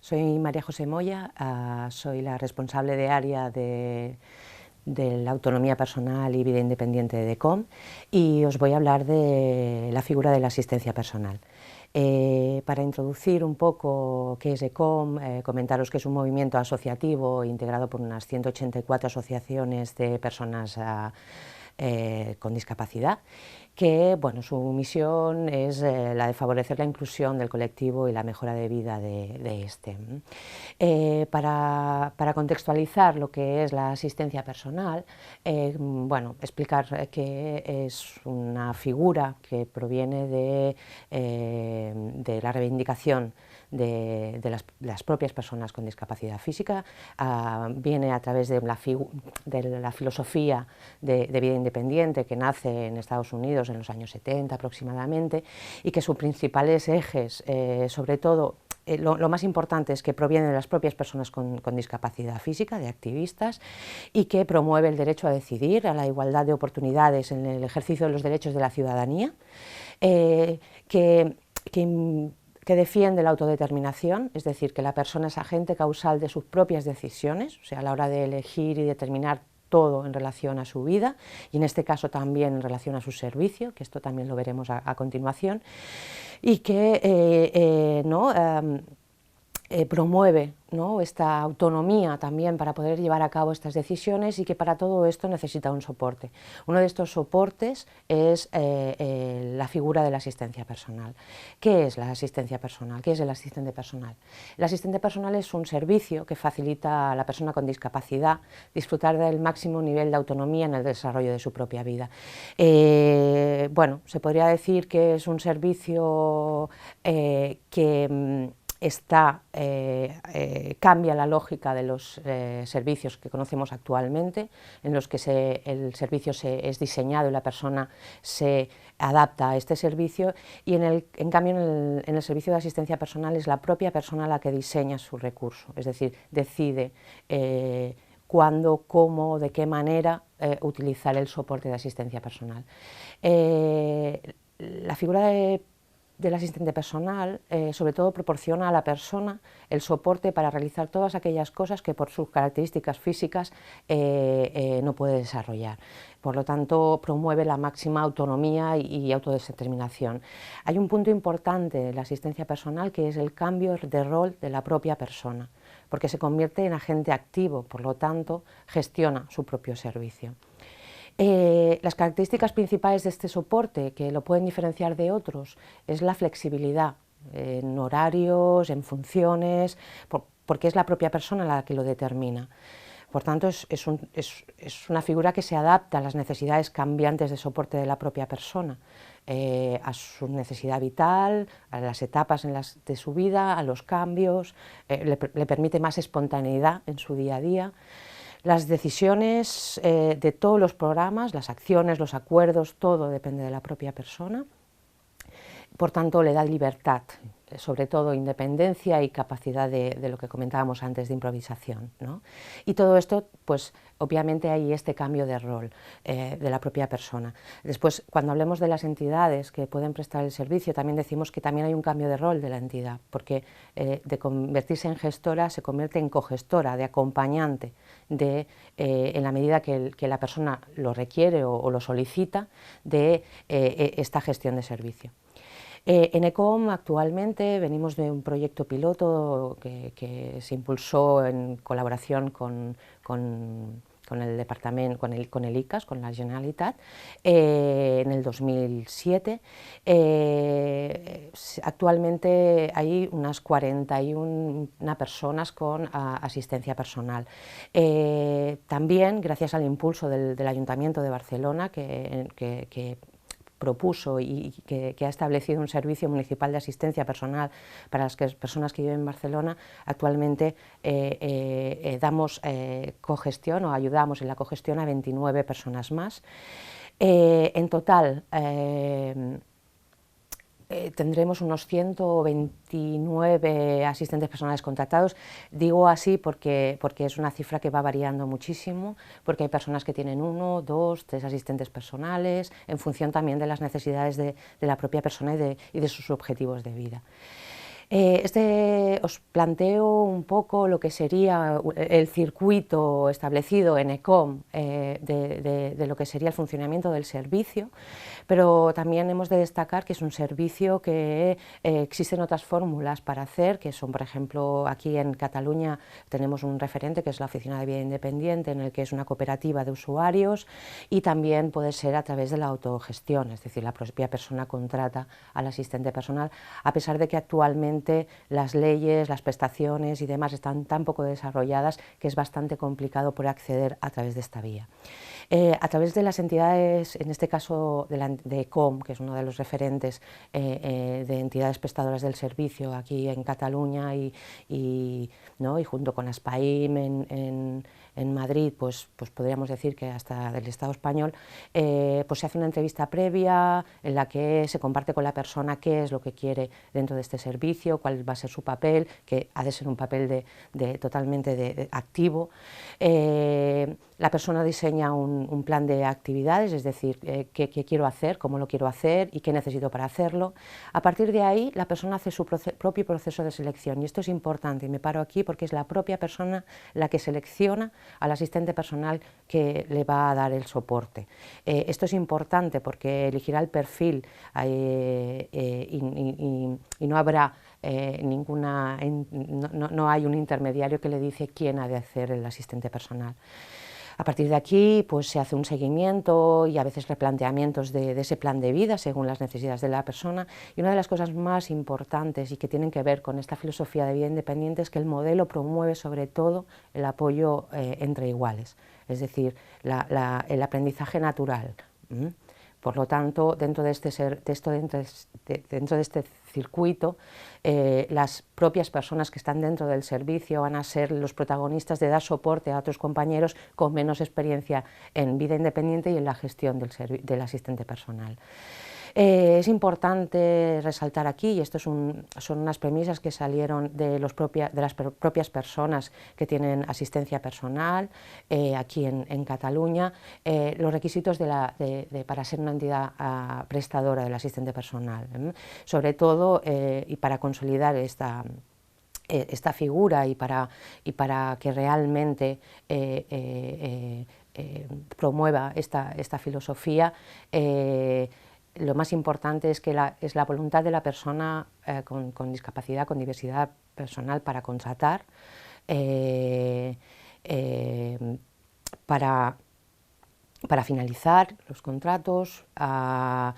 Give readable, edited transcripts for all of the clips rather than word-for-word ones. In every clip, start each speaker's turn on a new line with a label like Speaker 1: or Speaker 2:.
Speaker 1: Soy María José Moya, soy la responsable de área de la autonomía personal y vida independiente de DECOM y os voy a hablar de la figura de la asistencia personal. Para introducir un poco qué es DECOM, comentaros que es un movimiento asociativo integrado por unas 184 asociaciones de personas con discapacidad, que su misión es la de favorecer la inclusión del colectivo y la mejora de vida de este. Para contextualizar lo que es la asistencia personal, explicar que es una figura que proviene de la reivindicación de las propias personas con discapacidad física, viene a través de la filosofía de vida independiente que nace en Estados Unidos en los años 70 aproximadamente, y que sus principales ejes, sobre todo, lo más importante es que proviene de las propias personas con discapacidad física, de activistas, y que promueve el derecho a decidir, a la igualdad de oportunidades en el ejercicio de los derechos de la ciudadanía, que defiende la autodeterminación, es decir, que la persona es agente causal de sus propias decisiones, o sea, a la hora de elegir y determinar todo en relación a su vida, y en este caso también en relación a su servicio, que esto también lo veremos a continuación, y que promueve esta autonomía también para poder llevar a cabo estas decisiones, y que para todo esto necesita un soporte. Uno de estos soportes es la figura de la asistencia personal. ¿Qué es la asistencia personal? ¿Qué es el asistente personal? El asistente personal es un servicio que facilita a la persona con discapacidad disfrutar del máximo nivel de autonomía en el desarrollo de su propia vida. Se podría decir que es un servicio que cambia la lógica de los servicios que conocemos actualmente, en los que el servicio es diseñado y la persona se adapta a este servicio, y en cambio en el servicio de asistencia personal es la propia persona la que diseña su recurso, es decir, decide cuándo, cómo, de qué manera utilizar el soporte de asistencia personal. La figura del asistente personal sobre todo proporciona a la persona el soporte para realizar todas aquellas cosas que por sus características físicas no puede desarrollar. Por lo tanto, promueve la máxima autonomía y autodeterminación. Hay un punto importante de la asistencia personal, que es el cambio de rol de la propia persona, porque se convierte en agente activo, por lo tanto, gestiona su propio servicio. Las características principales de este soporte, que lo pueden diferenciar de otros, es la flexibilidad en horarios, en funciones, porque es la propia persona la que lo determina. Por tanto, es una figura que se adapta a las necesidades cambiantes de soporte de la propia persona, a su necesidad vital, a las etapas de su vida, a los cambios, le permite más espontaneidad en su día a día. Las decisiones de todos los programas, las acciones, los acuerdos, todo depende de la propia persona. Por tanto, le da libertad, sobre todo independencia y capacidad de lo que comentábamos antes, de improvisación, ¿no? Y todo esto, pues obviamente hay este cambio de rol de la propia persona. Después, cuando hablemos de las entidades que pueden prestar el servicio, también decimos que también hay un cambio de rol de la entidad, porque de convertirse en gestora se convierte en cogestora, de acompañante, en la medida que la persona lo requiere o lo solicita, de esta gestión de servicio. En ECOM actualmente venimos de un proyecto piloto que se impulsó en colaboración con el departamento, con el ICAS, con la Generalitat, en el 2007. Actualmente hay unas 41 personas con asistencia personal. También, gracias al impulso del Ayuntamiento de Barcelona, que propuso y que ha establecido un servicio municipal de asistencia personal para las personas que viven en Barcelona, actualmente damos cogestión o ayudamos en la cogestión a 29 personas más. En total tendremos unos 129 asistentes personales contratados. Digo así porque es una cifra que va variando muchísimo, porque hay personas que tienen 1, 2, 3 asistentes personales, en función también de las necesidades de la propia persona y de sus objetivos de vida. Os planteo un poco lo que sería el circuito establecido en ECOM de lo que sería el funcionamiento del servicio, pero también hemos de destacar que es un servicio que existen otras fórmulas para hacer, que son, por ejemplo, aquí en Cataluña tenemos un referente que es la Oficina de Vida Independiente, en el que es una cooperativa de usuarios, y también puede ser a través de la autogestión, es decir, la propia persona contrata al asistente personal, a pesar de que actualmente las leyes, las prestaciones y demás están tan poco desarrolladas que es bastante complicado poder acceder a través de esta vía. A través de las entidades, en este caso de ECOM, que es uno de los referentes de entidades prestadoras del servicio aquí en Cataluña ¿no? y junto con ASPAIM en Madrid, pues podríamos decir que hasta del Estado español, pues se hace una entrevista previa en la que se comparte con la persona qué es lo que quiere dentro de este servicio, cuál va a ser su papel, que ha de ser un papel totalmente activo. La persona diseña un plan de actividades, es decir, qué quiero hacer, cómo lo quiero hacer y qué necesito para hacerlo. A partir de ahí, la persona hace su propio proceso de selección, y esto es importante, y me paro aquí porque es la propia persona la que selecciona al asistente personal que le va a dar el soporte. Esto es importante porque elegirá el perfil y no habrá no hay un intermediario que le dice quién ha de hacer el asistente personal. A partir de aquí, pues se hace un seguimiento y a veces replanteamientos de ese plan de vida según las necesidades de la persona, y una de las cosas más importantes y que tienen que ver con esta filosofía de vida independiente es que el modelo promueve sobre todo el apoyo entre iguales, es decir, el aprendizaje natural. Por lo tanto, dentro de este circuito, las propias personas que están dentro del servicio van a ser los protagonistas de dar soporte a otros compañeros con menos experiencia en vida independiente y en la gestión del asistente personal. Es importante resaltar aquí, y esto son unas premisas que salieron de las propias personas que tienen asistencia personal aquí en Cataluña, los requisitos para ser una entidad prestadora del asistente personal. Sobre todo, y para consolidar esta figura y para que realmente promueva esta filosofía, lo más importante es que es la voluntad de la persona con discapacidad, con diversidad personal para contratar, para finalizar los contratos, para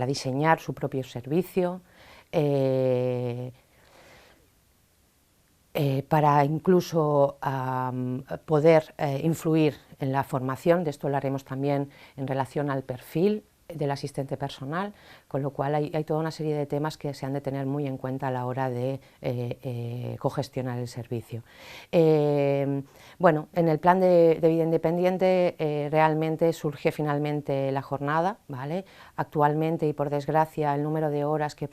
Speaker 1: diseñar su propio servicio, para incluso poder influir en la formación. De esto lo haremos también en relación al perfil del asistente personal, con lo cual hay toda una serie de temas que se han de tener muy en cuenta a la hora de cogestionar el servicio. Bueno, en el plan de vida independiente realmente surge finalmente la jornada, ¿vale? Actualmente y por desgracia el número de horas que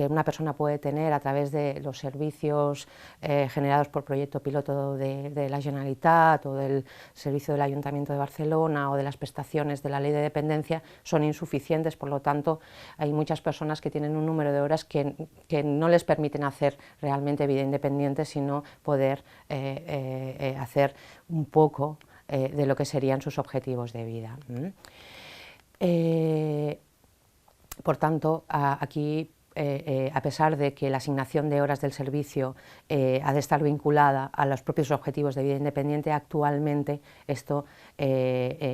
Speaker 1: una persona puede tener a través de los servicios generados por proyecto piloto de la Generalitat o del servicio del Ayuntamiento de Barcelona o de las prestaciones de la Ley de Dependencia son insuficientes. Por lo tanto, hay muchas personas que tienen un número de horas que no les permiten hacer realmente vida independiente, sino poder hacer un poco de lo que serían sus objetivos de vida. Por tanto, aquí, a pesar de que la asignación de horas del servicio ha de estar vinculada a los propios objetivos de vida independiente, actualmente esto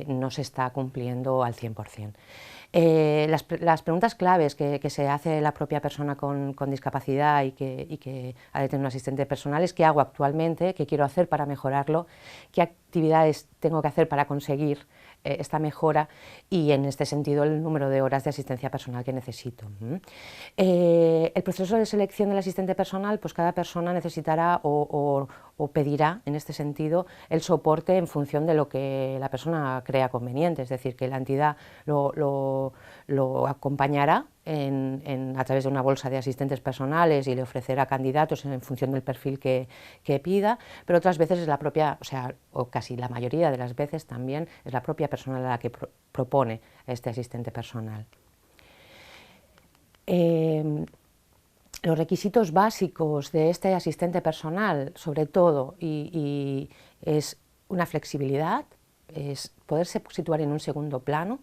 Speaker 1: no se está cumpliendo al 100%. Las preguntas claves que se hace la propia persona con discapacidad y que ha de tener un asistente personal es: ¿qué hago actualmente? ¿Qué quiero hacer para mejorarlo? ¿Qué actividades tengo que hacer para conseguir esta mejora? Y en este sentido el número de horas de asistencia personal que necesito. El proceso de selección del asistente personal, pues cada persona necesitará o pedirá en este sentido el soporte en función de lo que la persona crea conveniente, es decir, que la entidad lo acompañará a través de una bolsa de asistentes personales y le ofrecerá candidatos en función del perfil que pida, pero otras veces es la propia, o casi la mayoría de las veces también es la propia persona la que propone este asistente personal. Los requisitos básicos de este asistente personal, sobre todo, es una flexibilidad, es poderse situar en un segundo plano,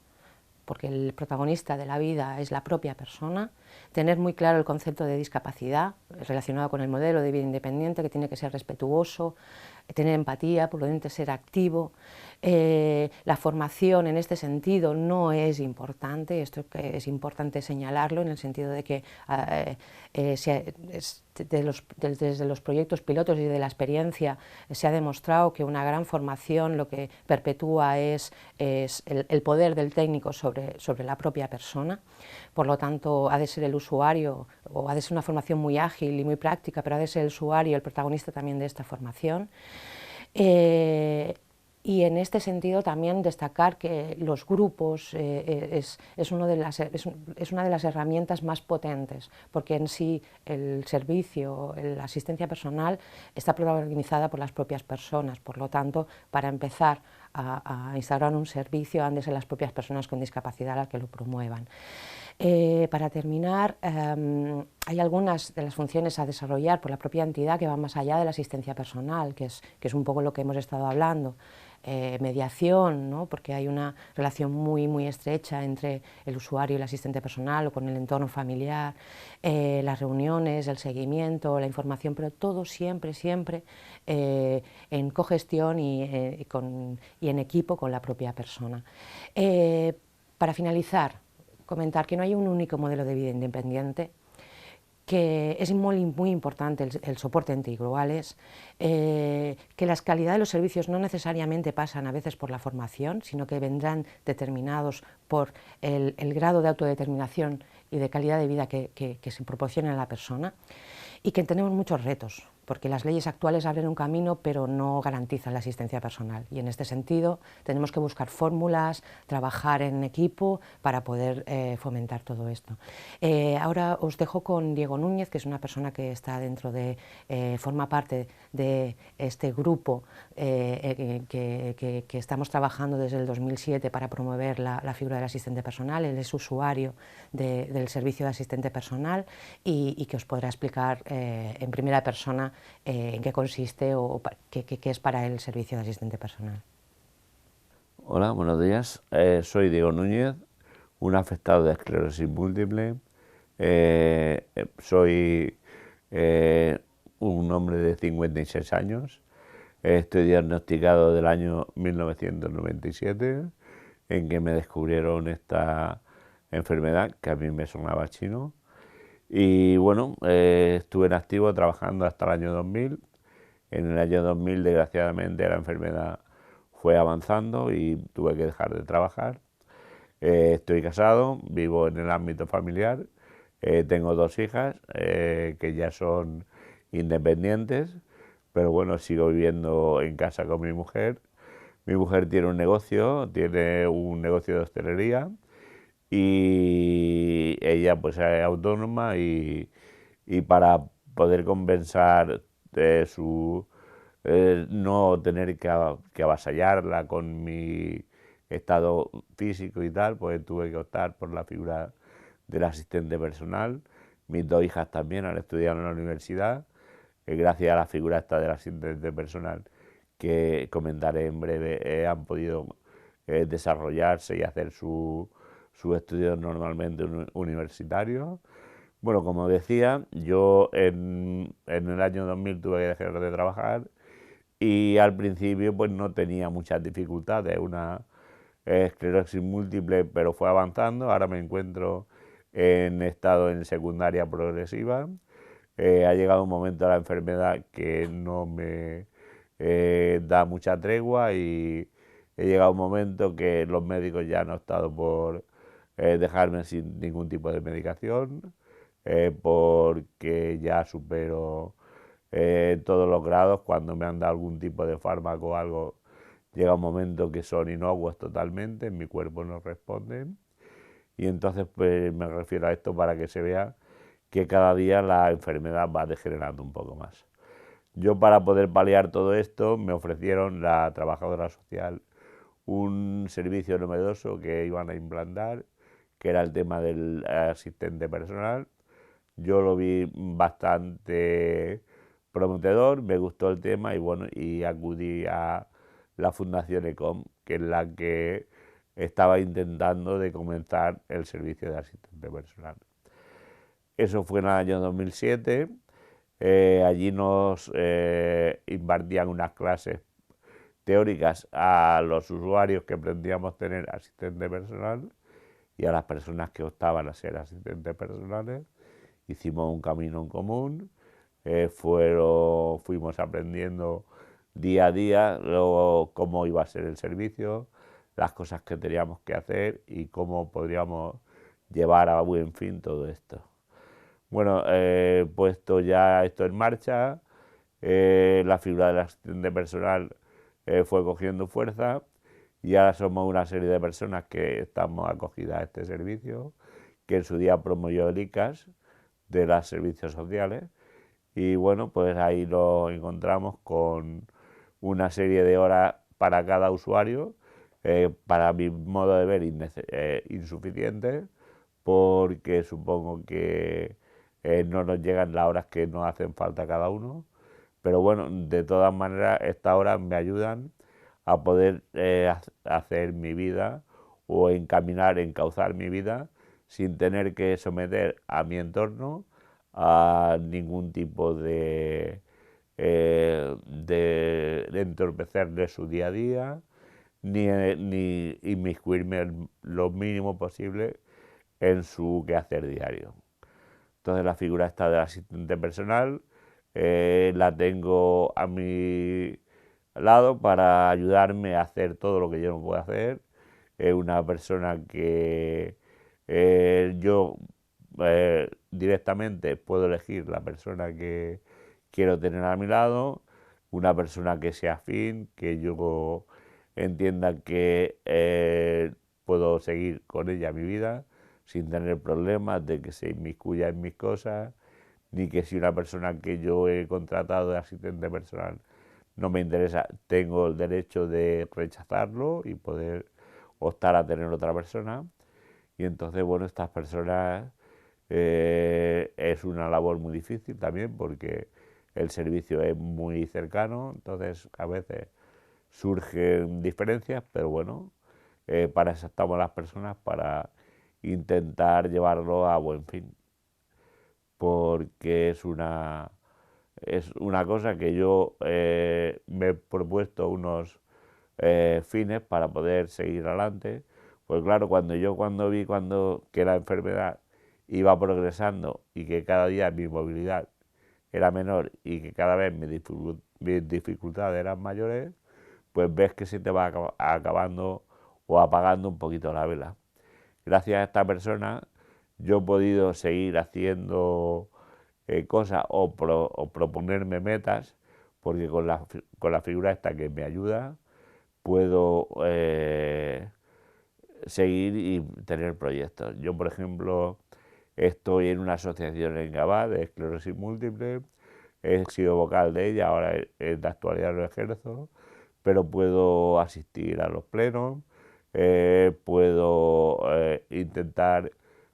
Speaker 1: porque el protagonista de la vida es la propia persona, tener muy claro el concepto de discapacidad relacionado con el modelo de vida independiente, que tiene que ser respetuoso, tener empatía, por lo tanto ser activo. La formación en este sentido no es importante, esto es importante señalarlo en el sentido de que desde los proyectos pilotos y de la experiencia se ha demostrado que una gran formación lo que perpetúa es el poder del técnico sobre la propia persona. Por lo tanto, ha de ser el usuario, o ha de ser una formación muy ágil y muy práctica, pero ha de ser el usuario el protagonista también de esta formación. Y en este sentido también destacar que los grupos es una de las herramientas más potentes, porque en sí el servicio, la asistencia personal está protagonizada por las propias personas. Por lo tanto, para empezar a instaurar un servicio han de ser las propias personas con discapacidad las que lo promuevan. Para terminar, hay algunas de las funciones a desarrollar por la propia entidad que van más allá de la asistencia personal, que es un poco lo que hemos estado hablando. Mediación, ¿no? Porque hay una relación muy estrecha entre el usuario y el asistente personal o con el entorno familiar, las reuniones, el seguimiento, la información, pero todo siempre en cogestión y en equipo con la propia persona. Para finalizar, comentar que no hay un único modelo de vida independiente, que es muy importante el soporte entre iguales, que la calidad de los servicios no necesariamente pasan a veces por la formación, sino que vendrán determinados por el grado de autodeterminación y de calidad de vida que se proporciona a la persona, y que tenemos muchos retos, porque las leyes actuales abren un camino pero no garantizan la asistencia personal, y en este sentido tenemos que buscar fórmulas, trabajar en equipo para poder fomentar todo esto. Ahora os dejo con Diego Núñez, que es una persona que está forma parte de este grupo que estamos trabajando desde el 2007 para promover la figura del asistente personal. Él es usuario del servicio de asistente personal y que os podrá explicar en primera persona en qué consiste o qué es para él el servicio de asistente personal.
Speaker 2: Hola, buenos días. Soy Diego Núñez, un afectado de esclerosis múltiple. Soy un hombre de 56 años. Estoy diagnosticado del año 1997, en que me descubrieron esta enfermedad que a mí me sonaba chino. Y bueno, estuve en activo trabajando hasta el año 2000. En el año 2000, desgraciadamente, la enfermedad fue avanzando y tuve que dejar de trabajar. Estoy casado, vivo en el ámbito familiar, tengo 2 hijas que ya son independientes, pero bueno, sigo viviendo en casa con mi mujer. Mi mujer tiene un negocio de hostelería y ella pues es autónoma y para poder compensar no tener que avasallarla con mi estado físico y tal, pues tuve que optar por la figura del asistente personal. Mis 2 hijas también han estudiado en la universidad, gracias a la figura esta del asistente personal que comentaré en breve, han podido desarrollarse y hacer sus estudios normalmente universitarios. Bueno, como decía, yo en el año 2000 tuve que dejar de trabajar y al principio pues no tenía muchas dificultades, una esclerosis múltiple, pero fue avanzando. Ahora me encuentro en estado en secundaria progresiva. Ha llegado un momento de la enfermedad que no me da mucha tregua y he llegado a un momento que los médicos ya no han estado por dejarme sin ningún tipo de medicación, porque ya supero todos los grados. Cuando me han dado algún tipo de fármaco o algo, llega un momento que son inocuos totalmente, en mi cuerpo no responden. Y entonces pues me refiero a esto para que se vea que cada día la enfermedad va degenerando un poco más. Yo, para poder paliar todo esto, me ofrecieron la trabajadora social un servicio novedoso que iban a implantar, que era el tema del asistente personal. Yo lo vi bastante prometedor, me gustó el tema y bueno, y acudí a la Fundación ECOM, que es la que estaba intentando de comenzar el servicio de asistente personal. Eso fue en el año 2007. Allí nos impartían unas clases teóricas a los usuarios que pretendíamos tener asistente personal y a las personas que optaban a ser asistentes personales. Hicimos un camino en común, fuimos aprendiendo día a día luego cómo iba a ser el servicio, las cosas que teníamos que hacer y cómo podríamos llevar a buen fin todo esto. Bueno, puesto ya esto en marcha, la figura del asistente personal fue cogiendo fuerza y ahora somos una serie de personas que estamos acogidas a este servicio, que en su día promovió el ICAS de los servicios sociales y bueno, pues ahí lo encontramos con una serie de horas para cada usuario, para mi modo de ver insuficientes, porque supongo que no nos llegan las horas que nos hacen falta a cada uno, pero bueno, de todas maneras estas horas me ayudan a poder hacer mi vida o encaminar, encauzar mi vida sin tener que someter a mi entorno a ningún tipo de entorpecerle su día a día, ni inmiscuirme lo mínimo posible en su quehacer diario. Entonces la figura esta del asistente personal la tengo a mi lado para ayudarme a hacer todo lo que yo no puedo hacer. Es una persona que yo directamente puedo elegir la persona que quiero tener a mi lado, una persona que sea afín, que yo entienda que puedo seguir con ella mi vida sin tener problemas de que se inmiscuya en mis cosas, ni que si una persona que yo he contratado de asistente personal no me interesa, tengo el derecho de rechazarlo y poder optar a tener otra persona. Y entonces, bueno, estas personas es una labor muy difícil también porque el servicio es muy cercano, entonces a veces surgen diferencias, pero bueno, para eso estamos las personas, para intentar llevarlo a buen fin, porque es una cosa que yo me he propuesto unos fines para poder seguir adelante. Pues claro, cuando vi que la enfermedad iba progresando y que cada día mi movilidad era menor y que cada vez mis dificultades eran mayores, pues ves que se te va acabando o apagando un poquito la vela. Gracias a esta persona yo he podido seguir haciendo cosas o proponerme metas, porque con la figura esta que me ayuda puedo seguir y tener proyectos. Yo, por ejemplo, estoy en una asociación en Gabá de esclerosis múltiple, he sido vocal de ella, ahora en la actualidad lo ejerzo, pero puedo asistir a los plenos, puedo intentar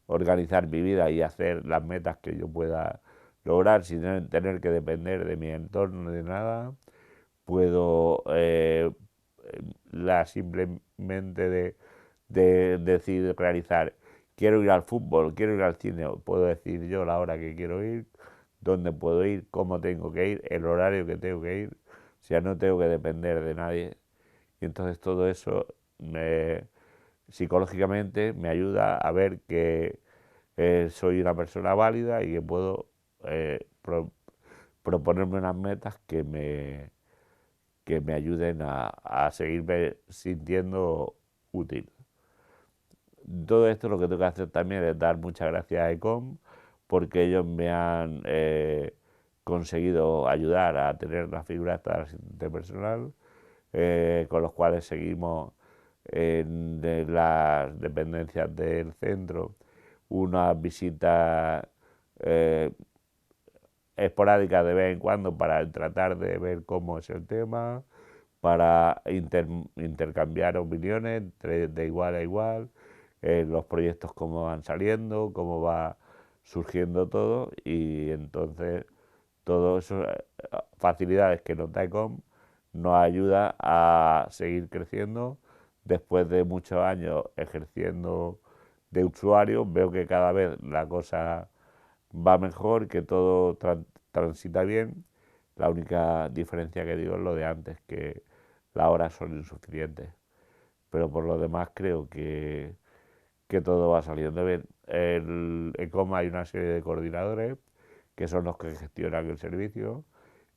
Speaker 2: organizar mi vida y hacer las metas que yo pueda lograr sin tener que depender de mi entorno ni de nada. Puedo simplemente de decir, realizar, quiero ir al fútbol, quiero ir al cine, puedo decir yo la hora que quiero ir, dónde puedo ir, cómo tengo que ir, el horario que tengo que ir, o sea, no tengo que depender de nadie. Y entonces todo eso psicológicamente me ayuda a ver que soy una persona válida y que puedo proponerme unas metas que me ayuden a seguirme sintiendo útil. Todo esto lo que tengo que hacer también es dar muchas gracias a ECOM porque ellos me han conseguido ayudar a tener la figura de asistente personal, con los cuales seguimos en las dependencias del centro unas visitas esporádicas de vez en cuando para tratar de ver cómo es el tema, para intercambiar opiniones de igual a igual, los proyectos cómo van saliendo, cómo va surgiendo todo, y entonces todas esas facilidades que nos da ECOM nos ayuda a seguir creciendo. Después de muchos años ejerciendo de usuario, veo que cada vez la cosa va mejor, que todo transita bien. La única diferencia que digo es lo de antes, que las horas son insuficientes. Pero por lo demás creo que todo va saliendo bien. En ECOM hay una serie de coordinadores que son los que gestionan el servicio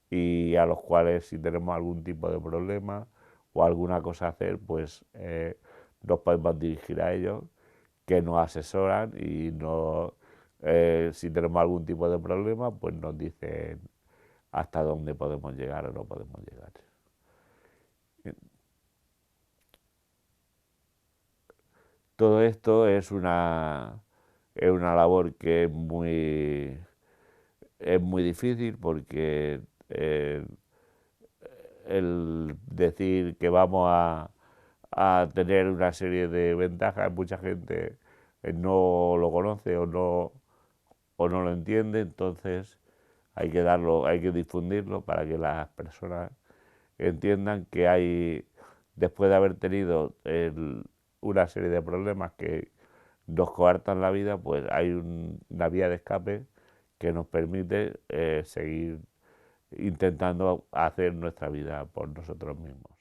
Speaker 2: y a los cuales, si tenemos algún tipo de problema o alguna cosa a hacer, pues nos podemos dirigir a ellos, que nos asesoran y si tenemos algún tipo de problema, pues nos dicen hasta dónde podemos llegar o no podemos llegar. Todo esto es una labor que es muy difícil, porque el decir que vamos a tener una serie de ventajas, mucha gente no lo conoce o no lo entiende, entonces hay que difundirlo para que las personas entiendan que después de haber tenido una serie de problemas que nos coartan la vida, pues hay una vía de escape que nos permite seguir intentando hacer nuestra vida por nosotros mismos.